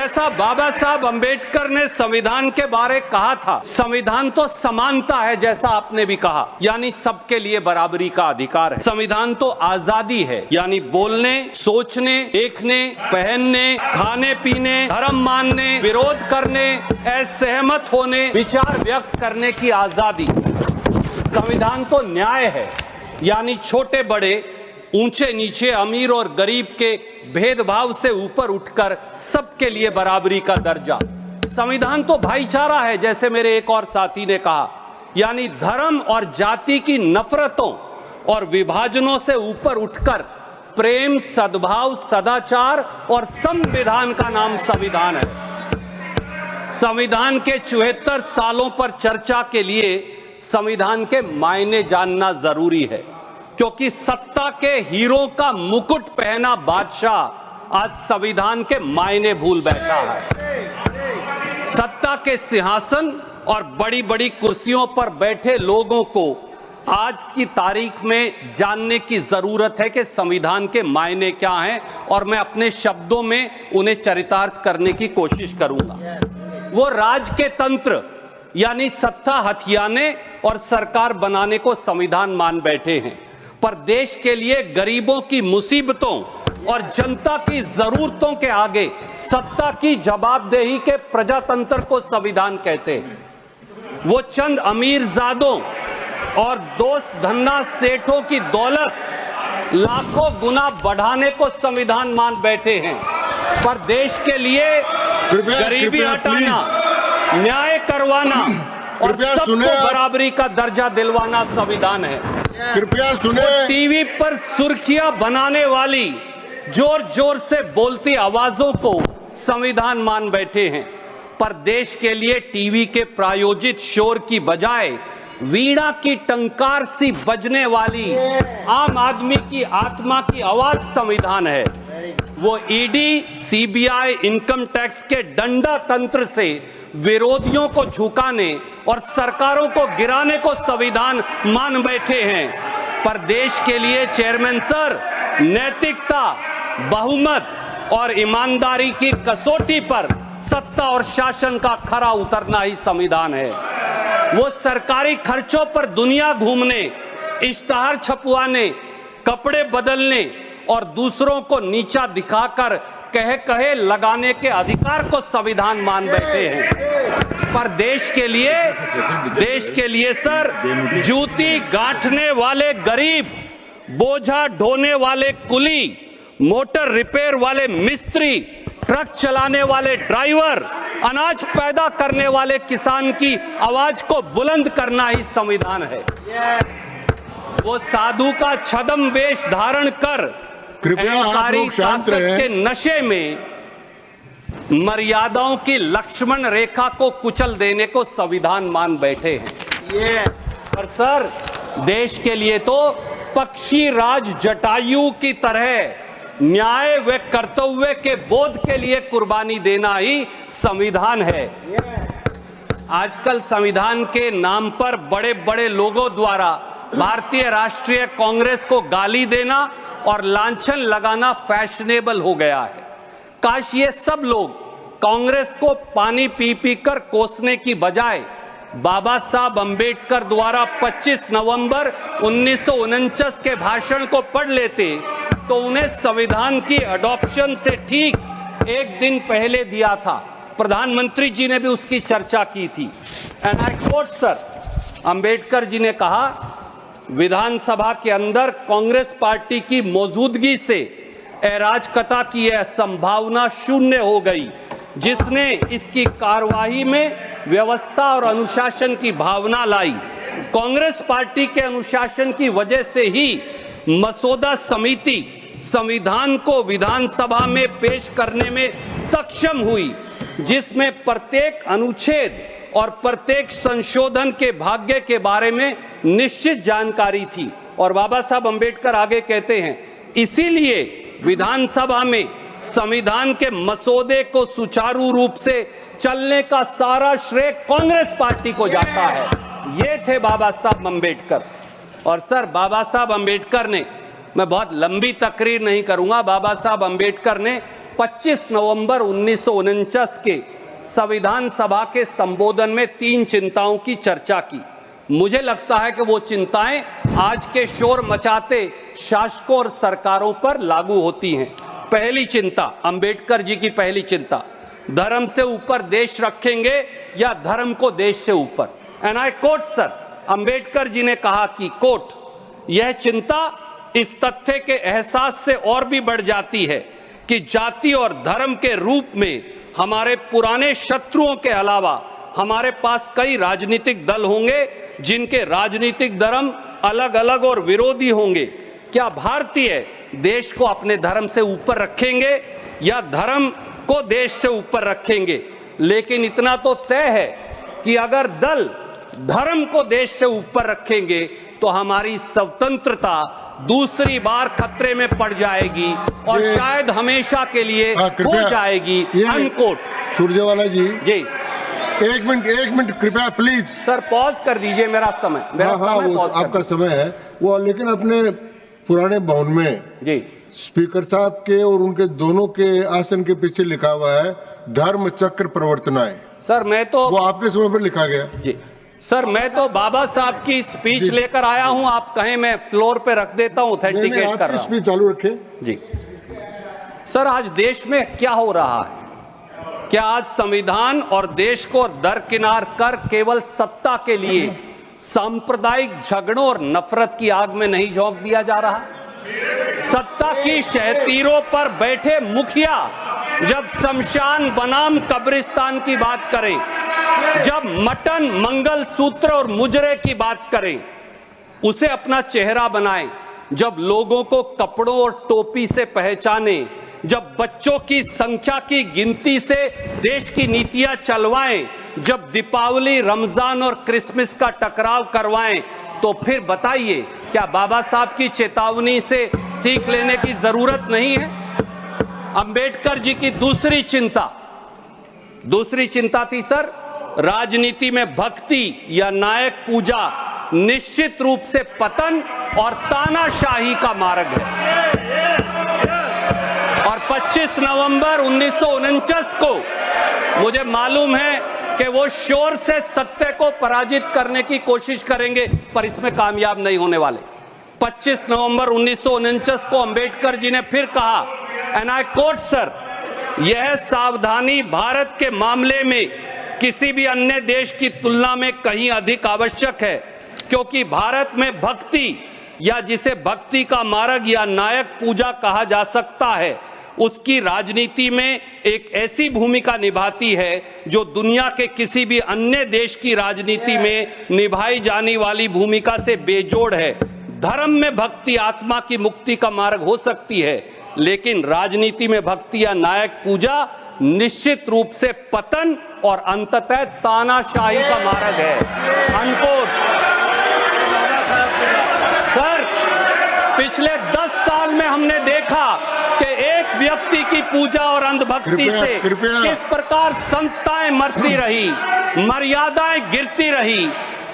जैसा बाबा साहब अंबेडकर ने संविधान के बारे कहा था, संविधान तो समानता है, जैसा आपने भी कहा, यानी सबके लिए बराबरी का अधिकार है। संविधान तो आजादी है, यानी बोलने, सोचने, देखने, पहनने, खाने पीने, धर्म मानने, विरोध करने, असहमत होने, विचार व्यक्त करने की आजादी। संविधान तो न्याय है, यानी छोटे बड़े, ऊंचे नीचे, अमीर और गरीब के भेदभाव से ऊपर उठकर सबके लिए बराबरी का दर्जा। संविधान तो भाईचारा है, जैसे मेरे एक और साथी ने कहा, यानी धर्म और जाति की नफरतों और विभाजनों से ऊपर उठकर प्रेम, सद्भाव, सदाचार और संविधान का नाम संविधान है। संविधान के 74 सालों पर चर्चा के लिए संविधान के मायने जानना जरूरी है, क्योंकि सत्ता के हीरो का मुकुट पहना बादशाह आज संविधान के मायने भूल बैठा है। सत्ता के सिंहासन और बड़ी बड़ी कुर्सियों पर बैठे लोगों को आज की तारीख में जानने की जरूरत है कि संविधान के मायने क्या हैं, और मैं अपने शब्दों में उन्हें चरितार्थ करने की कोशिश करूंगा। वो राज के तंत्र, यानी सत्ता हथियाने और सरकार बनाने को संविधान मान बैठे हैं, पर देश के लिए गरीबों की मुसीबतों और जनता की जरूरतों के आगे सत्ता की जवाबदेही के प्रजातंत्र को संविधान कहते हैं। वो चंद अमीरजादों और दोस्त धन्ना सेठों की दौलत लाखों गुना बढ़ाने को संविधान मान बैठे हैं, पर देश के लिए गरीबी हटाना, न्याय करवाना और सबको बराबरी का दर्जा दिलवाना संविधान है। कृपया सुने। टीवी पर सुर्खियां बनाने वाली जोर जोर से बोलती आवाजों को संविधान मान बैठे हैं, पर देश के लिए टीवी के प्रायोजित शोर की बजाय वीणा की टंकार सी बजने वाली आम आदमी की आत्मा की आवाज संविधान है। वो ईडी, सीबीआई, इनकम टैक्स के डंडा तंत्र से विरोधियों को झुकाने और सरकारों को गिराने को संविधान मान बैठे हैं, पर देश के लिए चेयरमैन सर, नैतिकता, बहुमत और ईमानदारी की कसौटी पर सत्ता और शासन का खरा उतरना ही संविधान है। वो सरकारी खर्चों पर दुनिया घूमने, इश्तहार छपवाने, कपड़े बदलने और दूसरों को नीचा दिखाकर कहे लगाने के अधिकार को संविधान मान बैठे हैं, पर देश के लिए सर, जूती गांठने वाले गरीब, बोझा ढोने वाले कुली, मोटर रिपेयर वाले मिस्त्री, ट्रक चलाने वाले ड्राइवर, अनाज पैदा करने वाले किसान की आवाज को बुलंद करना ही संविधान है। वो साधु का छद्म वेश धारण कर अहंकारी ताकत के नशे में मर्यादाओं की लक्ष्मण रेखा को कुचल देने को संविधान मान बैठे हैं। पर सर, देश के लिए तो पक्षी राज जटायु की तरह न्याय व कर्तव्य के बोध के लिए कुर्बानी देना ही संविधान है। आजकल संविधान के नाम पर बड़े बड़े लोगों द्वारा भारतीय राष्ट्रीय कांग्रेस को गाली देना और लांछन लगाना फैशनेबल हो गया है। काश ये सब लोग कांग्रेस को पानी पी पी कर कोसने की बजाय बाबा साहब अंबेडकर द्वारा 25 नवंबर 1949 के भाषण को पढ़ लेते तो उन्हें संविधान की अडॉप्शन से ठीक एक दिन पहले दिया था। प्रधानमंत्री जी ने भी उसकी चर्चा की थी। And I quote sir, Ambedkar ji ने कहा, विधानसभा के अंदर कांग्रेस पार्टी की मौजूदगी से अराजकता की यह संभावना शून्य हो गई, जिसने इसकी कार्यवाही में व्यवस्था और अनुशासन की भावना लाई। कांग्रेस पार्टी के अनुशासन की वजह से ही मसौदा समिति संविधान को विधानसभा में पेश करने में सक्षम हुई, जिसमें प्रत्येक अनुच्छेद और प्रत्येक संशोधन के भाग्य के बारे में निश्चित जानकारी थी। और बाबा साहब अंबेडकर आगे कहते हैं, इसीलिए विधानसभा में संविधान के मसौदे को सुचारू रूप से चलने का सारा श्रेय कांग्रेस पार्टी को जाता है। ये थे बाबा साहब अंबेडकर। और सर, बाबा साहब अंबेडकर ने, मैं बहुत लंबी तकरीर नहीं करूंगा, बाबा साहब अंबेडकर ने 25 नवंबर 1949 के संविधान सभा के संबोधन में 3 चिंताओं की चर्चा की। मुझे लगता है कि वो चिंताएं आज के शोर मचाते शासकों और सरकारों पर लागू होती हैं। पहली चिंता, अंबेडकर जी की पहली चिंता, धर्म से ऊपर देश रखेंगे या धर्म को देश से ऊपर। And I quote sir, Ambedkar ji ने कहा कि कोट, यह चिंता इस तथ्य के एहसास से और भी बढ़ जाती है कि जाति और धर्म के रूप में हमारे पुराने शत्रुओं के अलावा हमारे पास कई राजनीतिक दल होंगे जिनके राजनीतिक धर्म अलग अलग और विरोधी होंगे। क्या भारतीय देश को अपने धर्म से ऊपर रखेंगे या धर्म को देश से ऊपर रखेंगे? लेकिन इतना तो तय है कि अगर दल धर्म को देश से ऊपर रखेंगे तो हमारी स्वतंत्रता दूसरी बार खतरे में पड़ जाएगी और शायद हमेशा के लिए हो जाएगी। अनकोट। सुरजेवाला जी जी, एक मिनट कृपया प्लीज। सर पॉज कर दीजिए, मेरा समय वो आपका समय है वो, लेकिन अपने पुराने भवन में जी स्पीकर साहब के और उनके दोनों के आसन के पीछे लिखा हुआ है धर्म चक्र प्रवर्तनाएं। सर मैं तो, वो आपके समय पर लिखा गया जी सर, मैं तो बाबा साहब की स्पीच लेकर आया हूं, आप कहें मैं फ्लोर पे रख देता हूं, ऑथेंटिकेट कर रहा हूं। स्पीच चालू रखें जी। सर आज देश में क्या हो रहा है? क्या आज संविधान और देश को दरकिनार कर केवल सत्ता के लिए सांप्रदायिक झगड़ों और नफरत की आग में नहीं झोंक दिया जा रहा? सत्ता की शहतीरों पर बैठे मुखिया जब शमशान बनाम कब्रिस्तान की बात करें, जब मटन, मंगल सूत्र और मुजरे की बात करें, उसे अपना चेहरा बनाएं, जब लोगों को कपड़ों और टोपी से पहचाने, जब बच्चों की संख्या की गिनती से देश की नीतियां चलवाएं, जब दीपावली, रमजान और क्रिसमस का टकराव करवाएं, तो फिर बताइए क्या बाबा साहब की चेतावनी से सीख लेने की जरूरत नहीं है? अंबेडकर जी की दूसरी चिंता थी सर, राजनीति में भक्ति या नायक पूजा निश्चित रूप से पतन और तानाशाही का मार्ग है। और 25 नवंबर 1949 को मुझे मालूम है कि वो शोर से सत्य को पराजित करने की कोशिश करेंगे, पर इसमें कामयाब नहीं होने वाले। 25 नवंबर 1949 को अंबेडकर जी ने फिर कहा, एंड आई कोट सर, यह सावधानी भारत के मामले में किसी भी अन्य देश की तुलना में कहीं अधिक आवश्यक है, क्योंकि भारत में भक्ति या जिसे भक्ति का मार्ग या नायक पूजा कहा जा सकता है, उसकी राजनीति में एक ऐसी भूमिका निभाती है जो दुनिया के किसी भी अन्य देश की राजनीति में निभाई जाने वाली भूमिका से बेजोड़ है। धर्म में भक्ति आत्मा की मुक्ति का मार्ग हो सकती है, लेकिन राजनीति में भक्ति या नायक पूजा निश्चित रूप से पतन और अंततः तानाशाही का मार्ग है। अनकोट। सर पिछले 10 साल में हमने देखा कि एक व्यक्ति की पूजा और अंधभक्ति से किस प्रकार संस्थाएं मरती रही, मर्यादाएं गिरती रही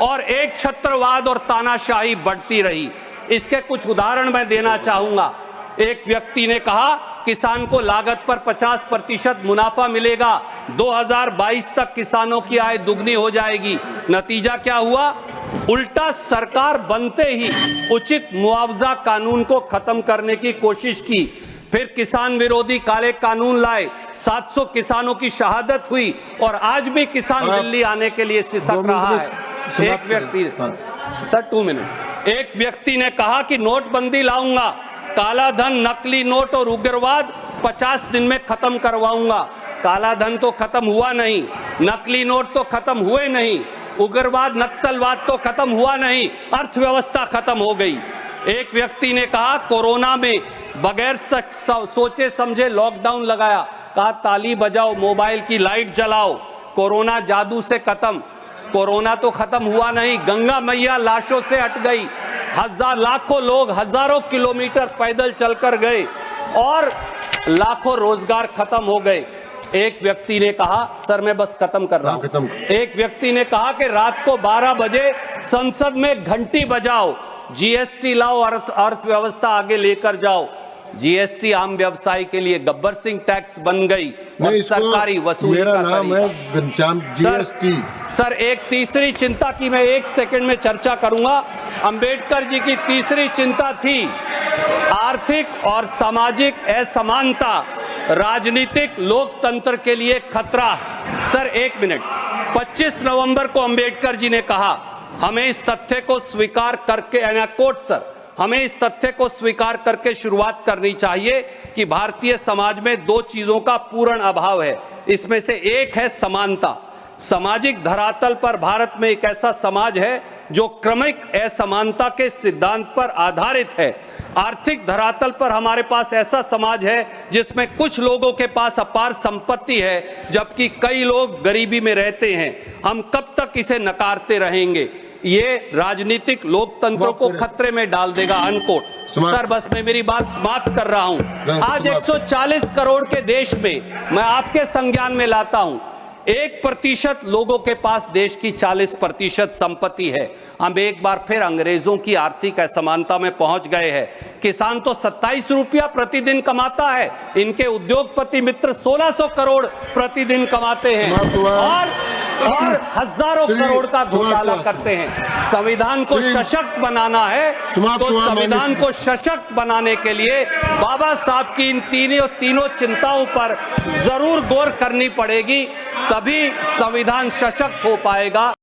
और एक छत्रवाद और तानाशाही बढ़ती रही। इसके कुछ उदाहरण मैं देना चाहूंगा। एक व्यक्ति ने कहा किसान को लागत पर 50% मुनाफा मिलेगा, 2022 तक किसानों की आय दुगनी हो जाएगी। नतीजा क्या हुआ? उल्टा सरकार बनते ही उचित मुआवजा कानून को खत्म करने की कोशिश की, फिर किसान विरोधी काले कानून लाए, 700 किसानों की शहादत हुई और आज भी किसान दिल्ली आने के लिए सिसक रहा है। एक व्यक्ति, सर 2 मिनट्स, एक व्यक्ति ने कहा कि नोटबंदी लाऊंगा, काला धन, नकली नोट और उग्रवाद 50 दिन में खत्म करवाऊंगा। काला धन तो खत्म हुआ नहीं, नकली नोट तो खत्म हुए नहीं, उग्रवाद नक्सलवाद तो खत्म हुआ नहीं, अर्थव्यवस्था खत्म हो गई। एक व्यक्ति ने कहा कोरोना में बगैर सोचे समझे लॉकडाउन लगाया, कहा ताली बजाओ, मोबाइल की लाइट जलाओ, कोरोना जादू से खत्म। कोरोना तो खत्म हुआ नहीं, गंगा मैया लाशों से हट गई, लाखों लोग हजारों किलोमीटर पैदल चलकर गए और लाखों रोजगार खत्म हो गए। एक व्यक्ति ने कहा, सर मैं बस खत्म कर रहा हूं, एक व्यक्ति ने कहा कि रात को 12 बजे संसद में घंटी बजाओ, जीएसटी लाओ, अर्थव्यवस्था आगे लेकर जाओ। जीएसटी आम व्यवसाय के लिए गब्बर सिंह टैक्स बन गई और नहीं, इसको सरकारी वसूली मेरा का नाम है तरीका। घनश्याम जीएसटी। सर एक तीसरी चिंता की मैं 1 सेकंड में चर्चा करूंगा। अंबेडकर जी की तीसरी चिंता थी आर्थिक और सामाजिक असमानता राजनीतिक लोकतंत्र के लिए खतरा है। सर 1 मिनट, 25 नवंबर को अंबेडकर जी ने कहा हमें इस तथ्य को स्वीकार करके, कोट सर, हमें इस तथ्य को स्वीकार करके शुरुआत करनी चाहिए कि भारतीय समाज में 2 चीजों का पूर्ण अभाव है। इसमें से एक है समानता। सामाजिक धरातल पर भारत में एक ऐसा समाज है जो क्रमिक असमानता के सिद्धांत पर आधारित है। आर्थिक धरातल पर हमारे पास ऐसा समाज है जिसमें कुछ लोगों के पास अपार संपत्ति है जबकि कई लोग गरीबी में रहते हैं। हम कब तक इसे नकारते रहेंगे? ये राजनीतिक लोकतंत्र को खतरे में डाल देगा। अनकोट। सर बस मैं मेरी बात समाप्त कर रहा हूं। आज 140 करोड़ के देश में मैं आपके संज्ञान में लाता हूं 1% लोगों के पास देश की 40% संपत्ति है। हम एक बार फिर अंग्रेजों की आर्थिक असमानता में पहुंच गए हैं। किसान तो 27 रुपया प्रतिदिन कमाता है, इनके उद्योगपति मित्र 1600 करोड़ प्रतिदिन कमाते हैं और हजारों करोड़ का घोटाला करते हैं। संविधान को सशक्त बनाना है तो संविधान को सशक्त बनाने के लिए बाबा साहब की इन तीनों चिंताओं पर जरूर गौर करनी पड़ेगी, तभी संविधान सशक्त हो पाएगा।